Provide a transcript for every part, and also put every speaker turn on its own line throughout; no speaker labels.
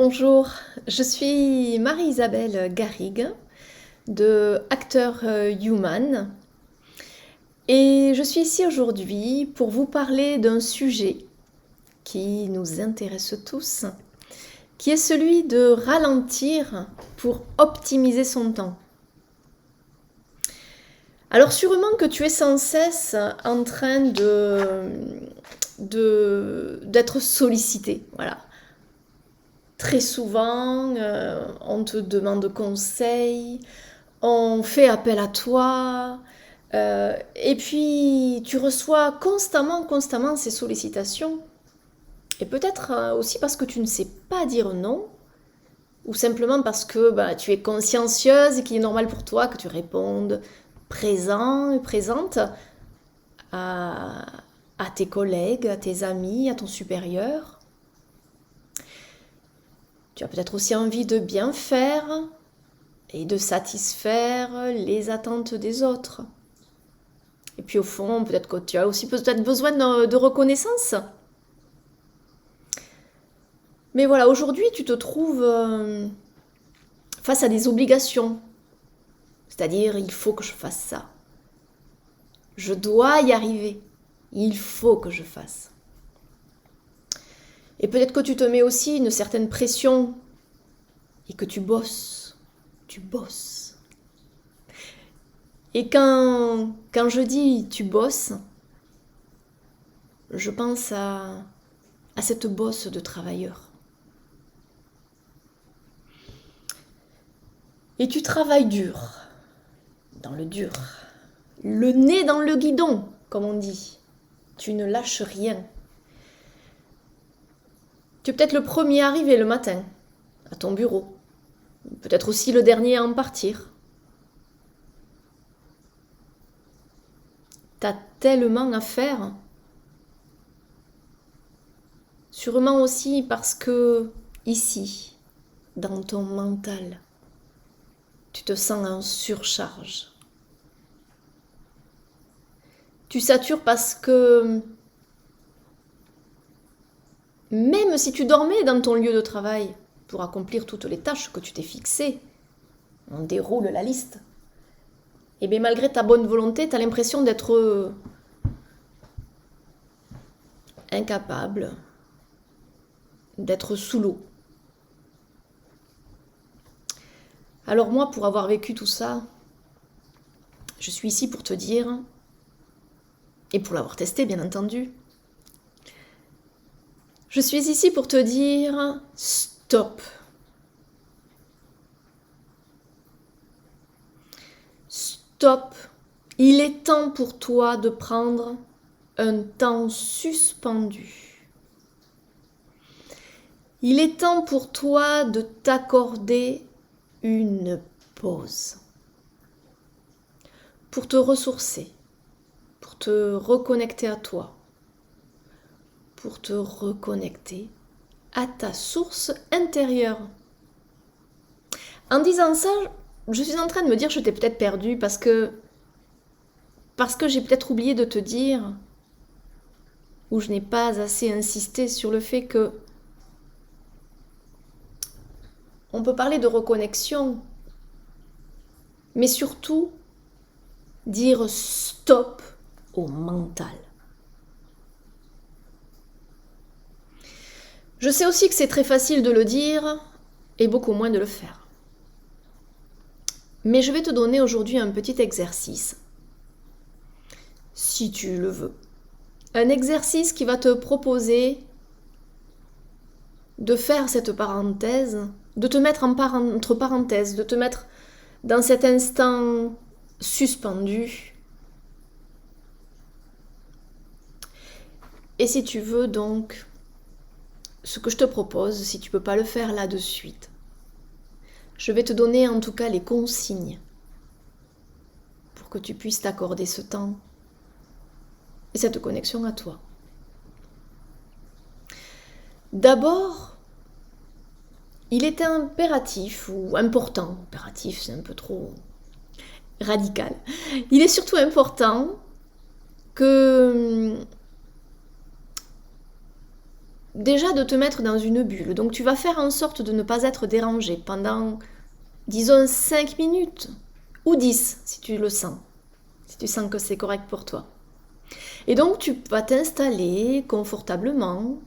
Bonjour, je suis Marie-Isabelle Garrigue de Acteur Human et je suis ici aujourd'hui pour vous parler d'un sujet qui nous intéresse tous, qui est celui de ralentir pour optimiser son temps. Alors sûrement que tu es sans cesse en train d'être sollicité, voilà. Très souvent, on te demande conseil, on fait appel à toi, et puis tu reçois constamment ces sollicitations. Et peut-être aussi parce que tu ne sais pas dire non, ou simplement parce que tu es consciencieuse et qu'il est normal pour toi que tu répondes présent et présente à, à tes collègues, à tes amis, à ton supérieur. Tu as peut-être aussi envie de bien faire et de satisfaire les attentes des autres. Et puis au fond, peut-être que tu as aussi peut-être besoin de reconnaissance. Mais voilà, aujourd'hui, tu te trouves face à des obligations. C'est-à-dire, il faut que je fasse ça. Je dois y arriver. Il faut que je fasse. Et peut-être que tu te mets aussi une certaine pression et que tu bosses. Tu bosses. Et quand je dis tu bosses, je pense à cette bosse de travailleur. Et tu travailles dur, dans le dur, le nez dans le guidon, comme on dit. Tu ne lâches rien. Tu es peut-être le premier arrivé le matin, à ton bureau. Peut-être aussi le dernier à en partir. T'as tellement à faire. Sûrement aussi parce que, ici, dans ton mental, tu te sens en surcharge. Tu satures parce que même si tu dormais dans ton lieu de travail pour accomplir toutes les tâches que tu t'es fixées, on déroule la liste. Et bien malgré ta bonne volonté, tu as l'impression d'être incapable, d'être sous l'eau. Alors moi, pour avoir vécu tout ça, je suis ici pour te dire, et pour l'avoir testé bien entendu, je suis ici pour te dire stop. Stop. Il est temps pour toi de prendre un temps suspendu. Il est temps pour toi de t'accorder une pause. Pour te ressourcer, pour te reconnecter à toi, pour te reconnecter à ta source intérieure. En disant ça, je suis en train de me dire que je t'ai peut-être perdu parce que j'ai peut-être oublié de te dire, ou je n'ai pas assez insisté sur le fait que on peut parler de reconnexion, mais surtout dire stop au mental. Je sais aussi que c'est très facile de le dire et beaucoup moins de le faire. Mais je vais te donner aujourd'hui un petit exercice, si tu le veux. Un exercice qui va te proposer de faire cette parenthèse, de te mettre entre parenthèses, de te mettre dans cet instant suspendu. Et si tu veux donc, ce que je te propose, si tu ne peux pas le faire là de suite, je vais te donner en tout cas les consignes pour que tu puisses t'accorder ce temps et cette connexion à toi. D'abord, il est impératif ou important, impératif c'est un peu trop radical, il est surtout important que déjà de te mettre dans une bulle. Donc tu vas faire en sorte de ne pas être dérangé pendant, disons, 5 minutes ou 10 si tu le sens, si tu sens que c'est correct pour toi. Et donc tu vas t'installer confortablement.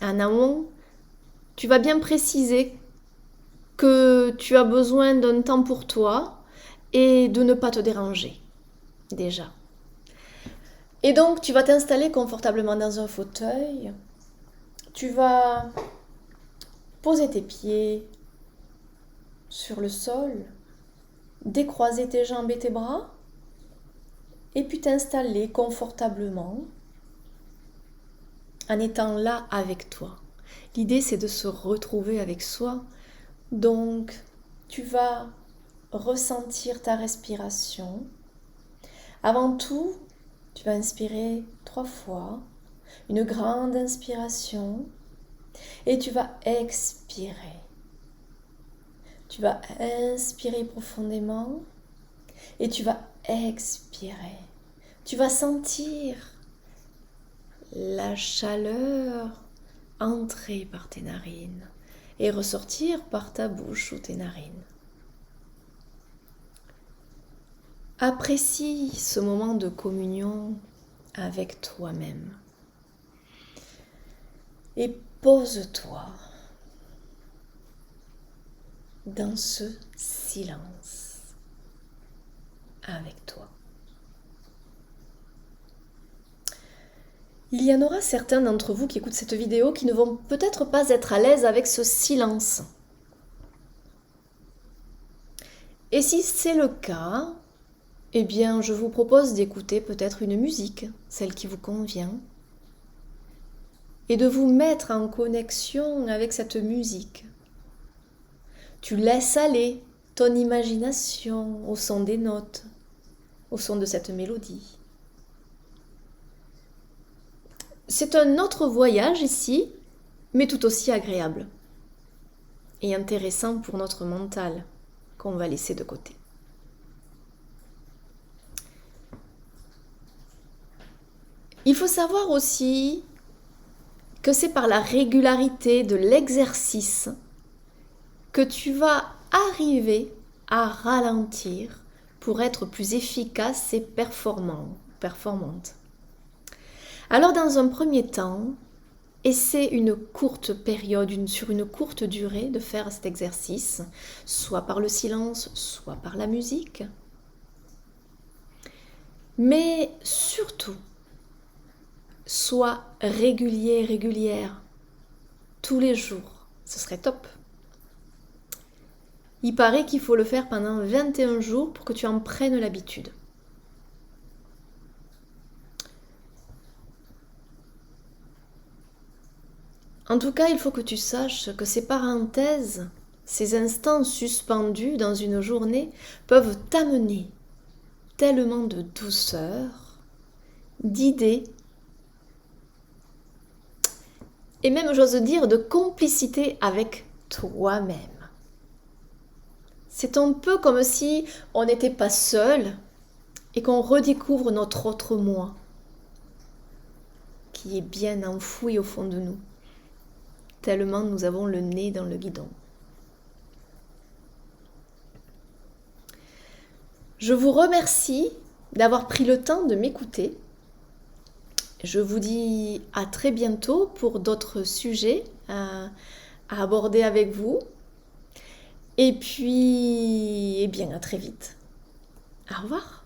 En amont, tu vas bien préciser que tu as besoin d'un temps pour toi et de ne pas te déranger, déjà. Et donc, tu vas t'installer confortablement dans un fauteuil. Tu vas poser tes pieds sur le sol, décroiser tes jambes et tes bras, et puis t'installer confortablement en étant là avec toi. L'idée, c'est de se retrouver avec soi. Donc, tu vas ressentir ta respiration. Avant tout, tu vas inspirer 3 fois, une grande inspiration, et tu vas expirer. Tu vas inspirer profondément et tu vas expirer. Tu vas sentir la chaleur entrer par tes narines et ressortir par ta bouche ou tes narines. Apprécie ce moment de communion avec toi-même et pose-toi dans ce silence avec toi. Il y en aura certains d'entre vous qui écoutent cette vidéo qui ne vont peut-être pas être à l'aise avec ce silence. Et si c'est le cas, eh bien, je vous propose d'écouter peut-être une musique, celle qui vous convient, et de vous mettre en connexion avec cette musique. Tu laisses aller ton imagination au son des notes, au son de cette mélodie. C'est un autre voyage ici, mais tout aussi agréable et intéressant pour notre mental qu'on va laisser de côté. Il faut savoir aussi que c'est par la régularité de l'exercice que tu vas arriver à ralentir pour être plus efficace et performante. Alors dans un premier temps, essaie une courte période, sur une courte durée de faire cet exercice, soit par le silence, soit par la musique. Mais surtout, sois régulière, tous les jours. Ce serait top. Il paraît qu'il faut le faire pendant 21 jours pour que tu en prennes l'habitude. En tout cas, il faut que tu saches que ces parenthèses, ces instants suspendus dans une journée peuvent t'amener tellement de douceur, d'idées et même, j'ose dire, de complicité avec toi-même. C'est un peu comme si on n'était pas seul et qu'on redécouvre notre autre moi qui est bien enfoui au fond de nous, tellement nous avons le nez dans le guidon. Je vous remercie d'avoir pris le temps de m'écouter. Je vous dis à très bientôt pour d'autres sujets à aborder avec vous. Et puis, eh bien, à très vite. Au revoir.